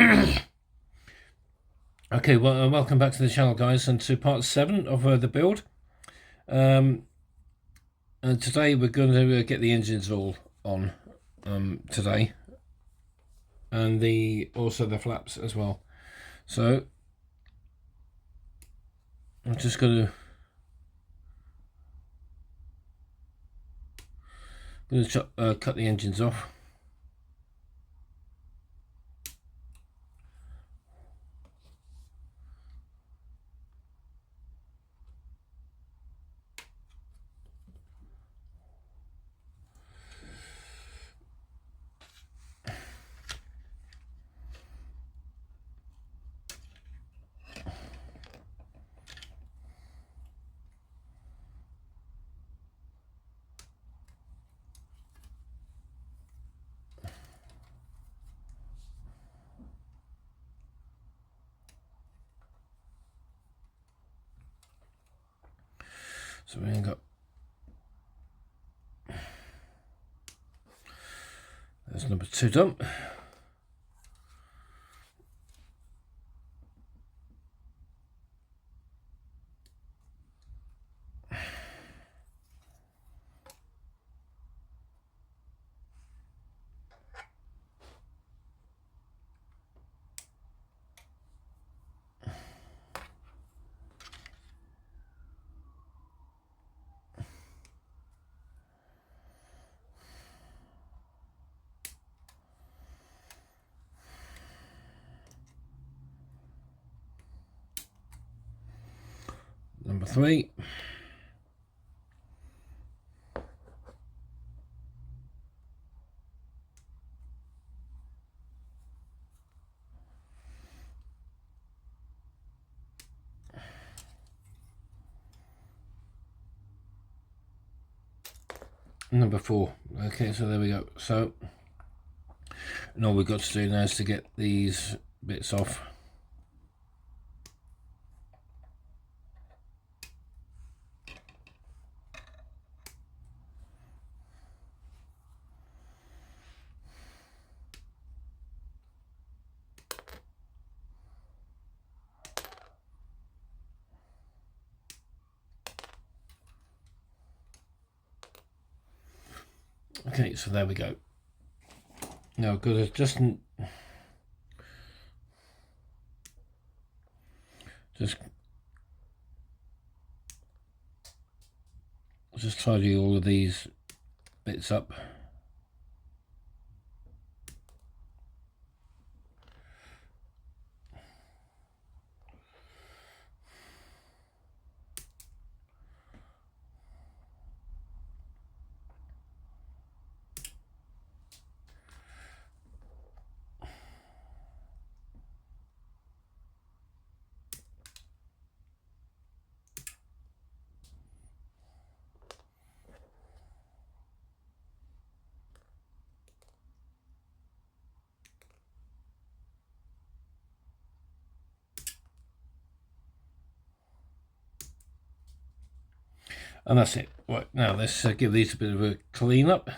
Okay, well, welcome back to the channel, guys, and to part 7 of the build. And today we're going to get the engines all on today, and also the flaps as well. So I'm just going to cut the engines off. So we got there's number 2 done. Number 3. Number 4. Okay, so there we go. So, and all we've got to do now is to get these bits off. Okay, so there we go. Now, good. Just tidy all of these bits up. And that's it. Right, now let's give these a bit of a clean up.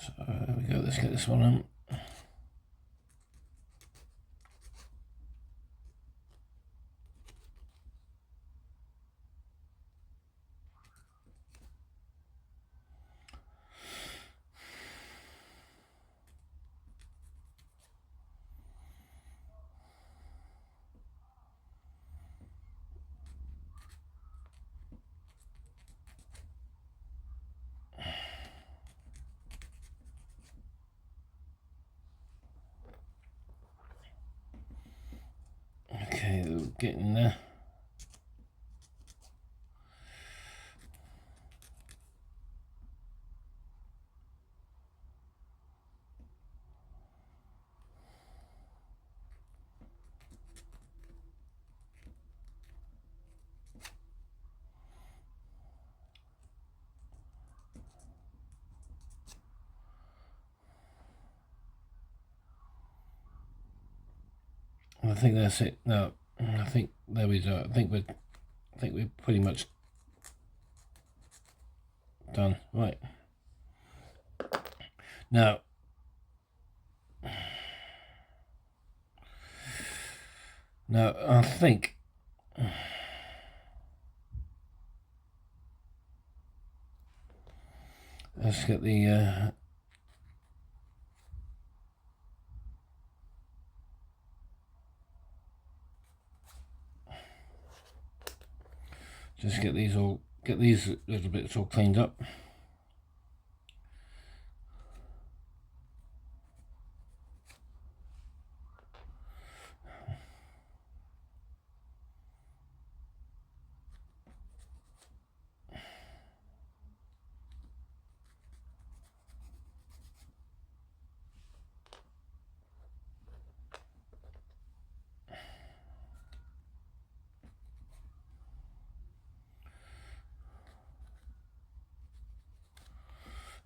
So there we go. Let's get this one on. Okay, getting there. I think that's it. No, I think there we go. I think we're pretty much done. Right. Now, I think let's get the just get these little bits all cleaned up.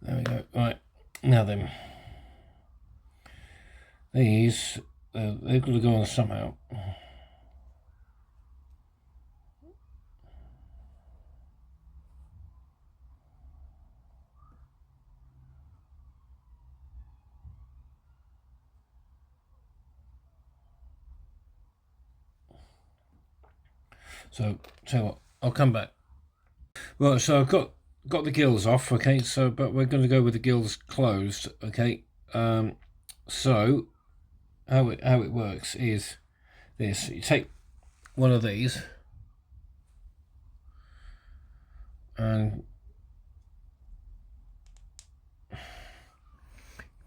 There we go. Right, now then, these they've got to go on somehow. So what, I'll come back. Well, so I've got the gills off, okay, so but we're going to go with the gills closed, okay. So how it works is this: you take one of these and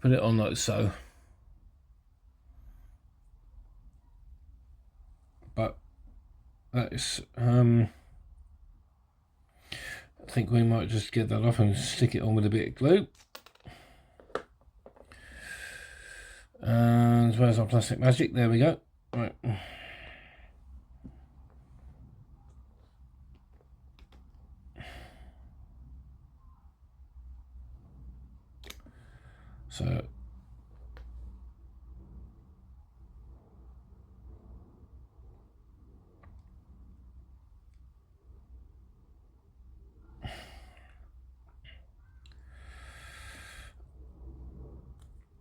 put it on like so, but that is I think we might just get that off and stick it on with a bit of glue. And where's our plastic magic? There we go. Right. So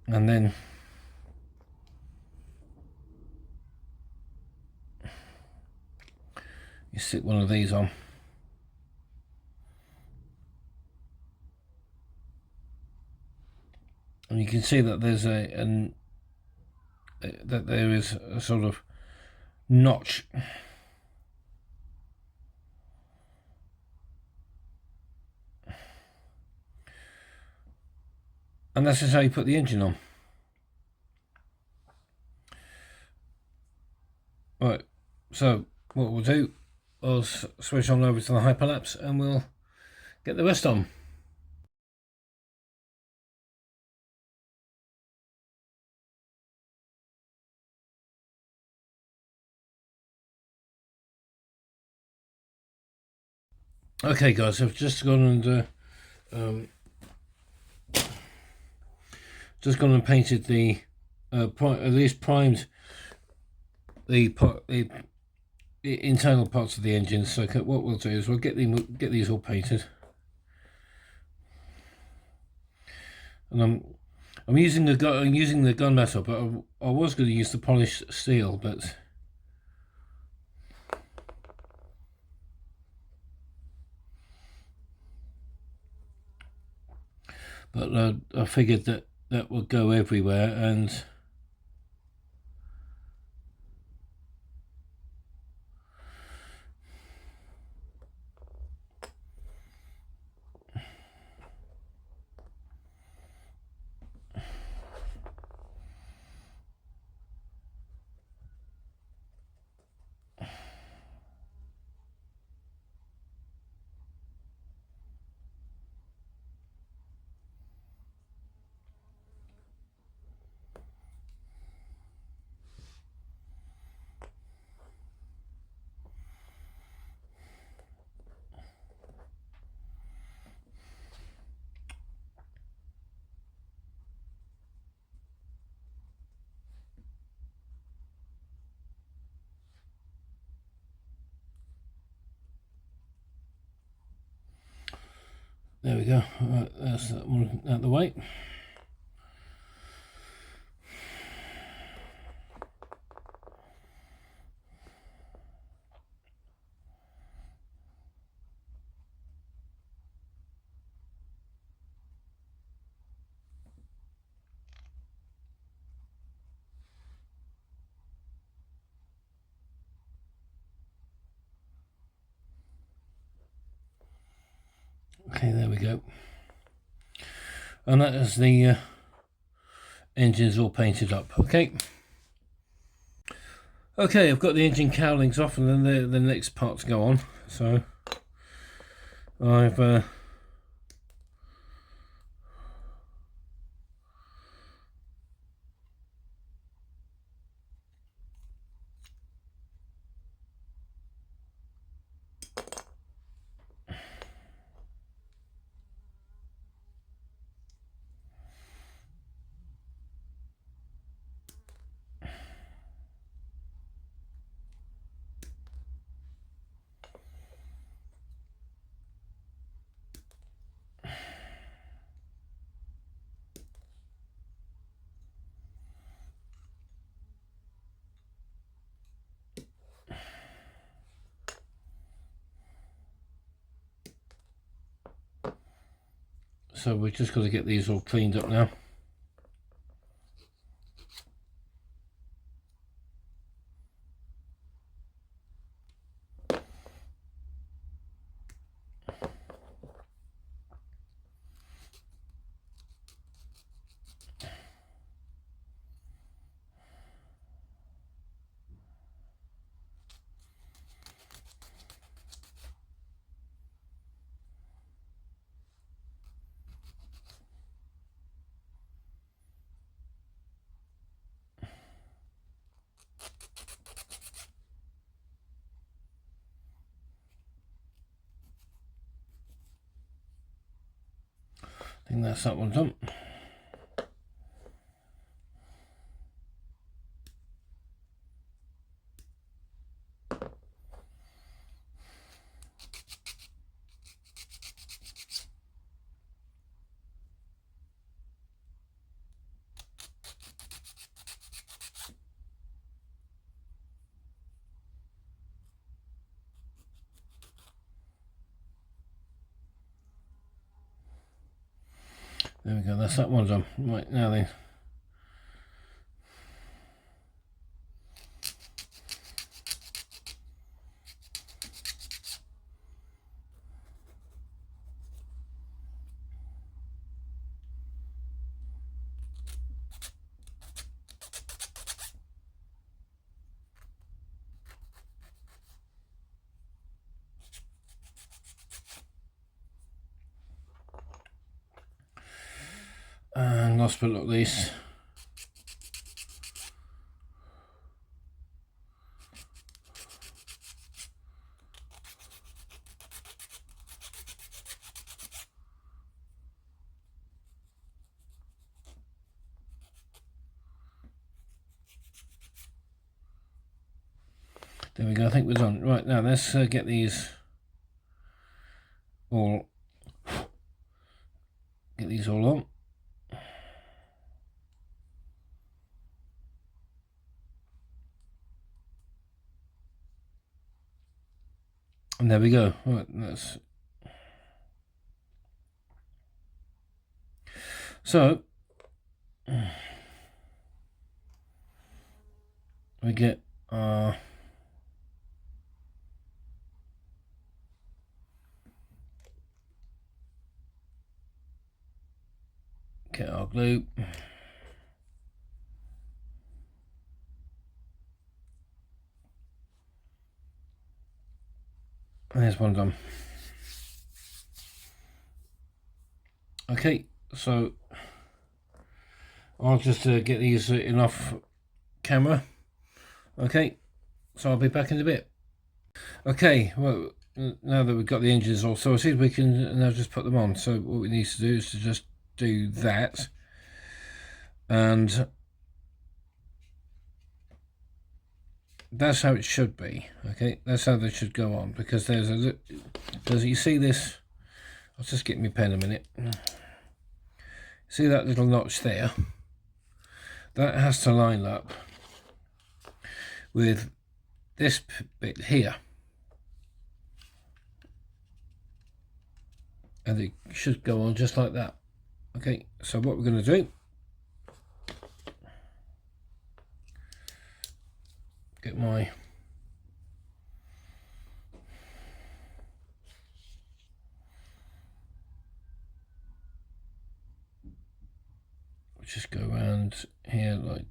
and then you stick one of these on. And you can see that there's that there is a sort of notch. And that's just how you put the engine on. Right, so what we'll do, I'll switch on over to the hyperlapse and we'll get the rest on. Okay guys, I've just gone and painted the at least primed the internal parts of the engine. So what we'll do is we'll get these all painted, and I'm using the gunmetal, but I was going to use the polished steel, but I figured that would go everywhere, and There we go. Right, that's that one out the way. Okay, there we go. And that is the engines all painted up. Okay. Okay, I've got the engine cowlings off, and then the next part to go on. So I've so we've just got to get these all cleaned up now. I think that's that one done. There we go, that's that one done. Right, now then. And last but not least, there we go, I think we're done. Right, now let's get these all on. And there we go. Right, that's so we get our glue. There's one done. Okay, so I'll just get these in off camera. Okay, so I'll be back in a bit. Okay, well, now that we've got the engines all sorted, we can now just put them on. So what we need to do is to just do that, and that's how it should be. Okay, that's how they should go on, because there's you see this I'll just get my pen a minute. See that little notch there? That has to line up with this bit here. And it should go on just like that. Okay, so what we're going to do, get my just go around here like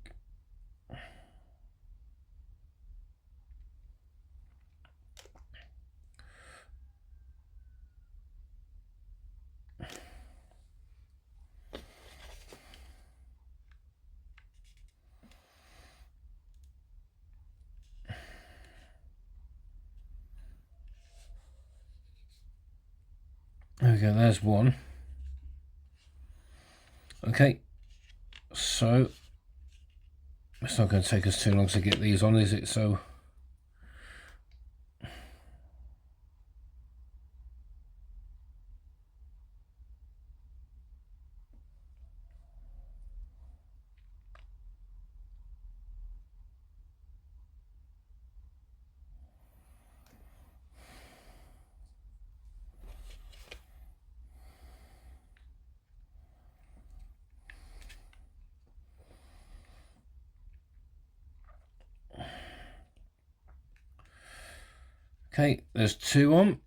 there we go, there's one. Okay, so it's not going to take us too long to get these on, is it? So okay, there's two on.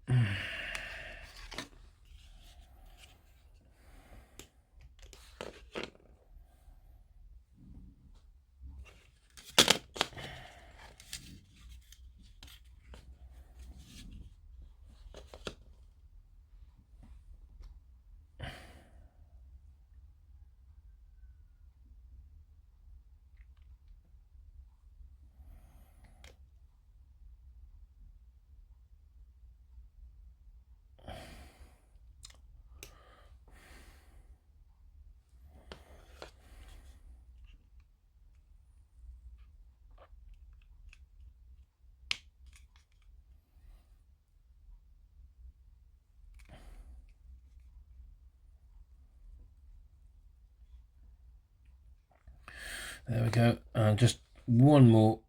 There we go, and just one more.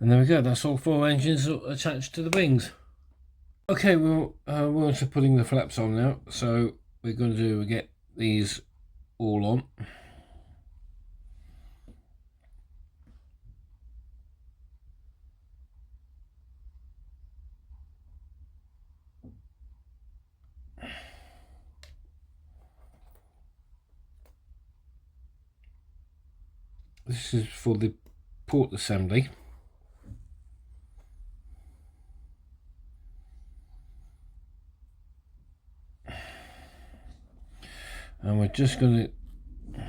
And there we go, that's all four engines attached to the wings. Okay, well, we're on to putting the flaps on now, so we're going to get these all on. This is for the port assembly. And we're just going to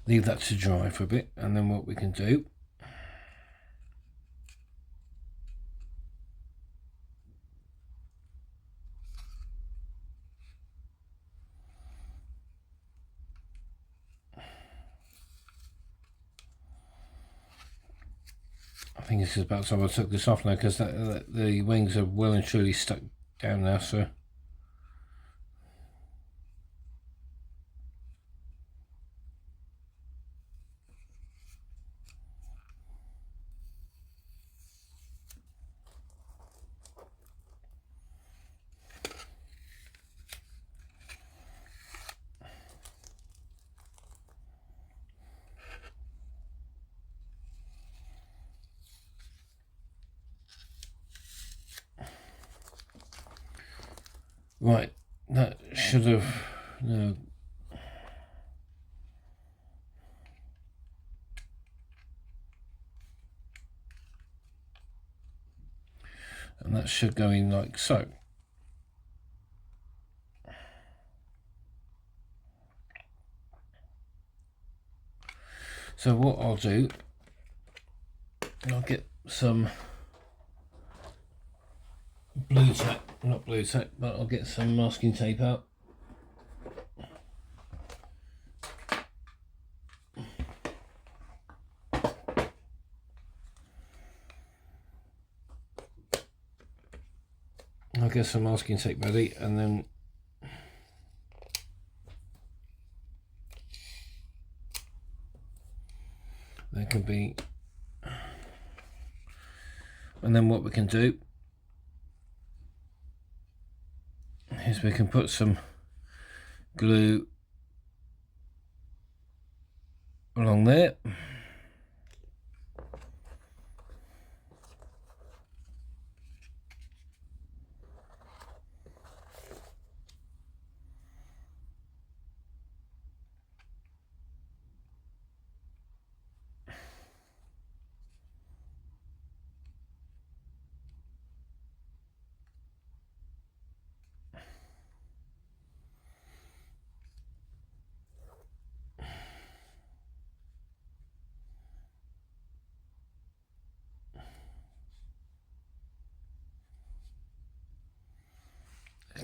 leave that to dry for a bit, and then what we can do, I think this is about time I took this off now, because the wings are well and truly stuck down now, so right, that should have, no, that should go in like so. So what I'll do, I'll get some blue tack, not blue tack, but I'll get some masking tape out. I'll get some masking tape ready, and then there can be, and then what we can do is we can put some glue along there.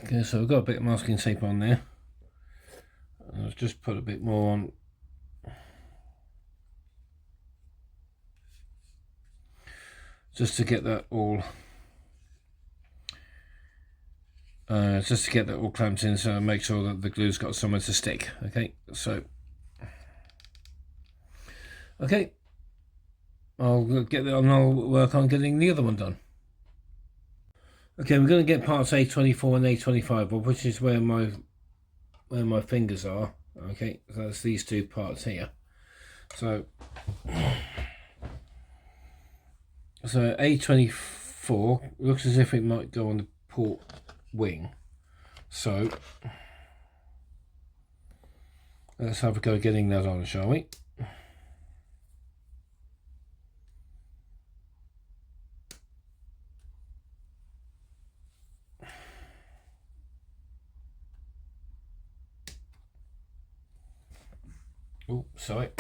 Okay, so we've got a bit of masking tape on there. I'll just put a bit more on. Just to get that all clamped in, so make sure that the glue's got somewhere to stick. Okay, so okay, I'll get that and I'll work on getting the other one done. Okay, we're going to get parts A24 and A25, which is where my fingers are. Okay, so that's these two parts here. So A24 looks as if it might go on the port wing. So let's have a go getting that on, shall we? Oh, sorry.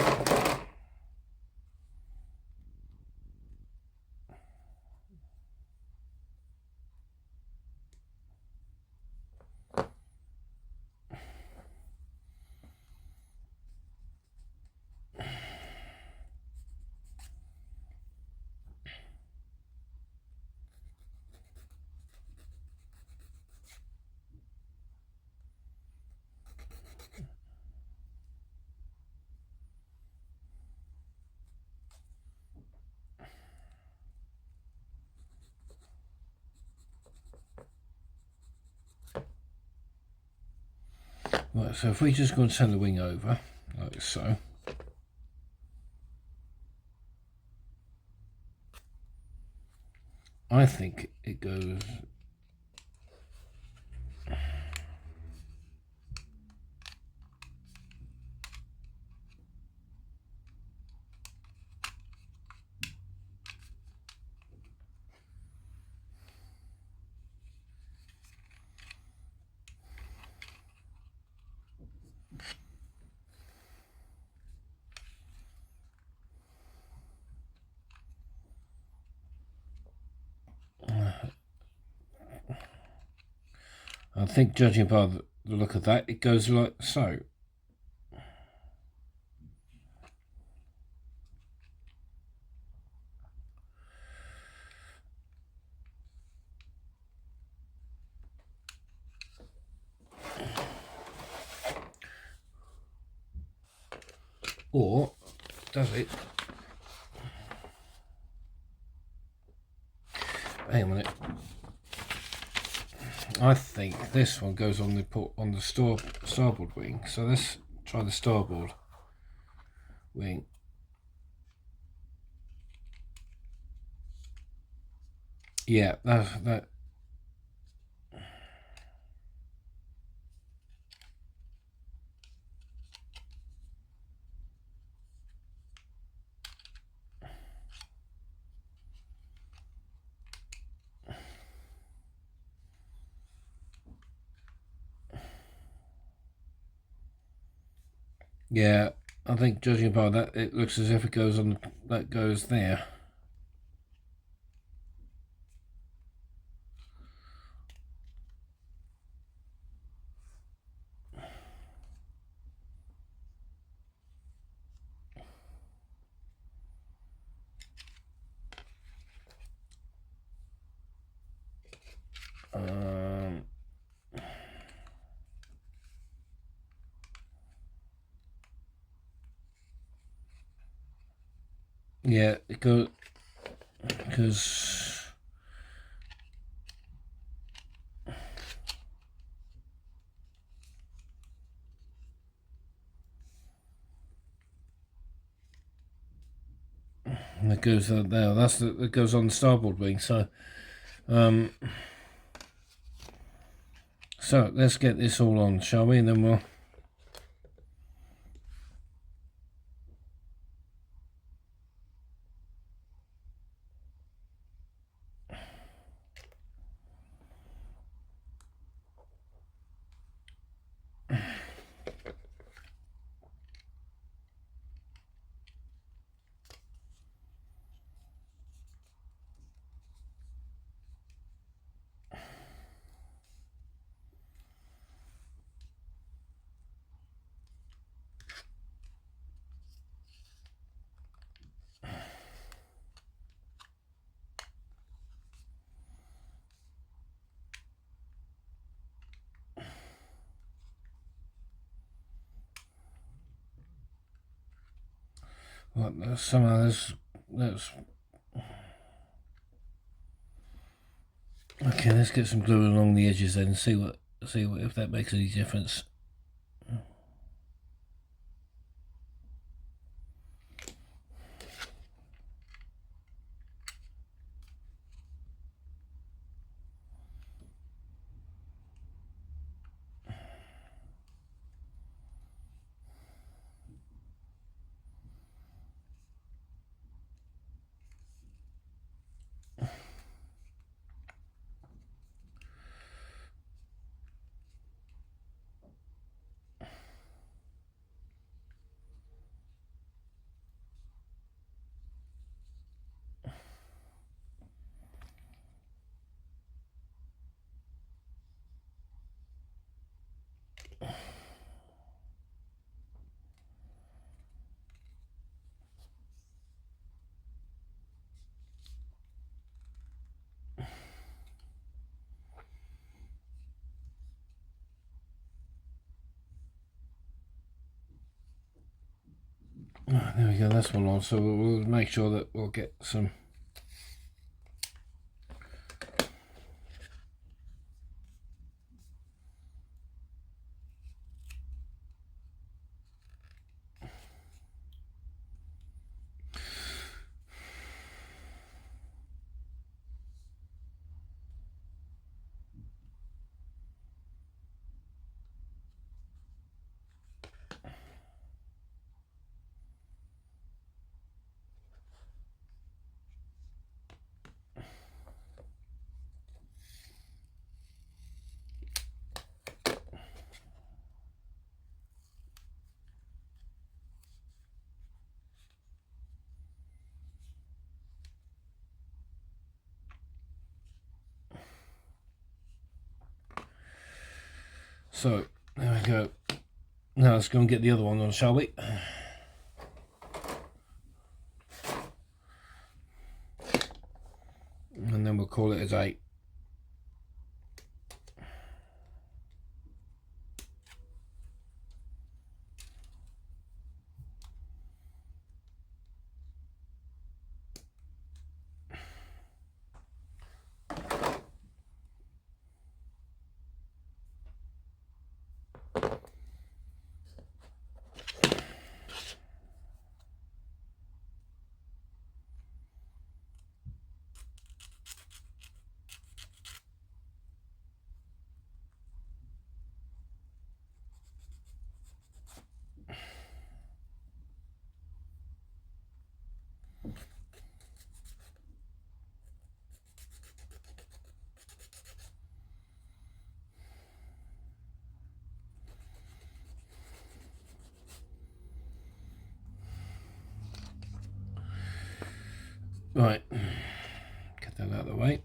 Right, so if we just go and turn the wing over, like so. I think it goes... I think, judging by the look of that, it goes like so. Or does it? Hang on a minute. I think this one goes on the starboard wing. So let's try the starboard wing. Yeah, that. Yeah, I think judging by that, it looks as if it goes on. That goes there. Yeah, it goes because it goes there. It goes on the starboard wing. So, so let's get this all on, shall we? And then we'll. What, somehow that's okay. Let's get some glue along the edges then, and see what if that makes any difference. There we go, that's one on. So we'll make sure that we'll get some. So there we go. Now let's go and get the other one on, shall we? And then we'll call it a day. Right, get that out of the way.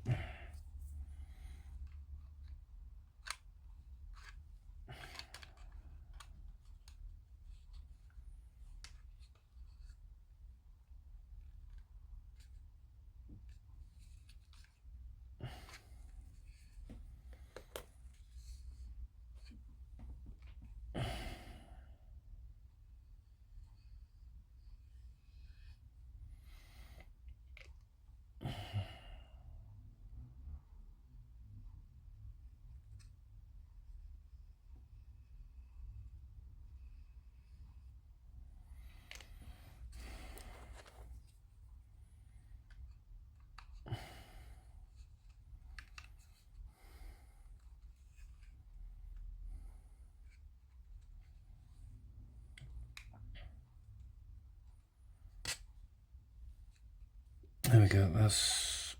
There we go, that's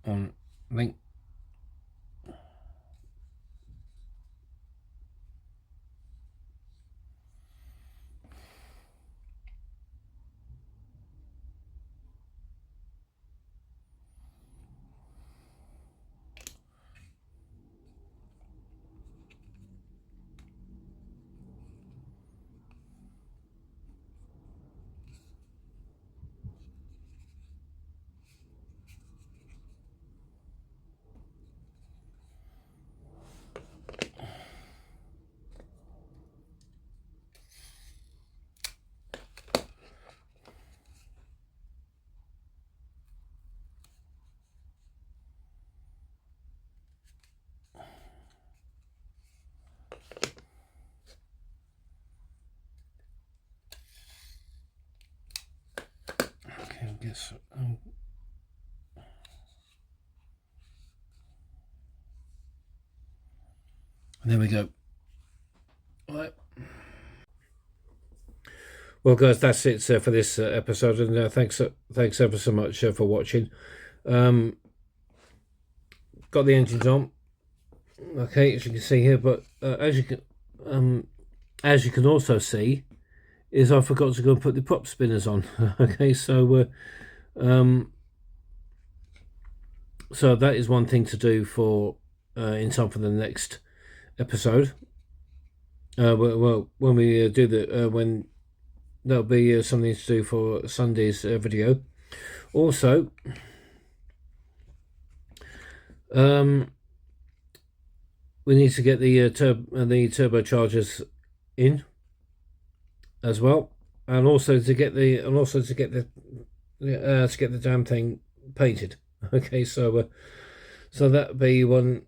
on link. Okay, I guess. There we go. All right. Well, guys, that's it for this episode, and thanks ever so much for watching. Got the engines on, okay, as you can see here, but as you can also see, is I forgot to go and put the prop spinners on. Okay, so so that is one thing to do for in time for the next episode. Well, when we do the when there'll be something to do for Sunday's video. Also, we need to get the turbochargers in as well, and also to get the damn thing painted. Okay, so so that'll be one.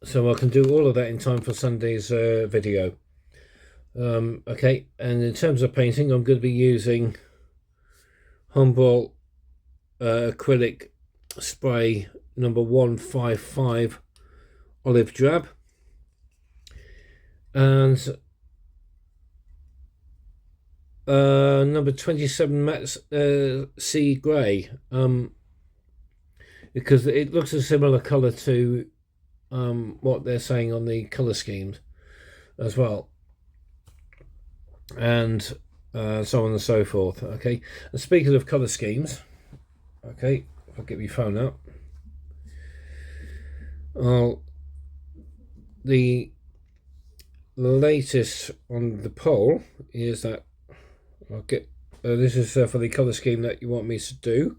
So I can do all of that in time for Sunday's video. Okay, and in terms of painting, I'm going to be using Humboldt acrylic spray number 155 olive drab, and number 27 matte sea grey, because it looks a similar color to what they're saying on the color schemes as well, and so on and so forth. Okay, and speaking of color schemes, okay, I'll get my phone out. The latest on the poll is that I'll get this is for the color scheme that you want me to do.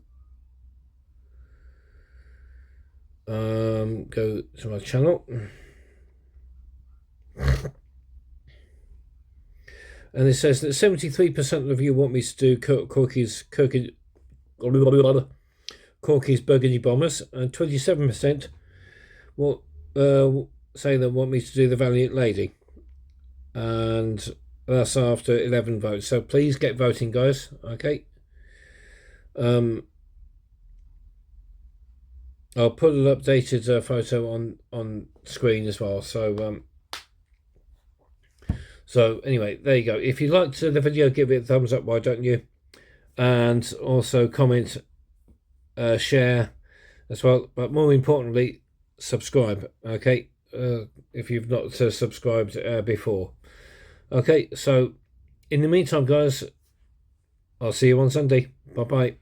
Go to my channel, and it says that 73% of you want me to do Corky's burgundy bombers, and 27% will say they want me to do the Valiant Lady, and that's after 11 votes. So please get voting, guys. Okay. I'll put an updated photo on screen as well. So so anyway, there you go. If you liked the video, give it a thumbs up. Why don't you? And also comment, share as well. But more importantly, subscribe. Okay, if you've not subscribed before. Okay, so in the meantime, guys, I'll see you on Sunday. Bye bye.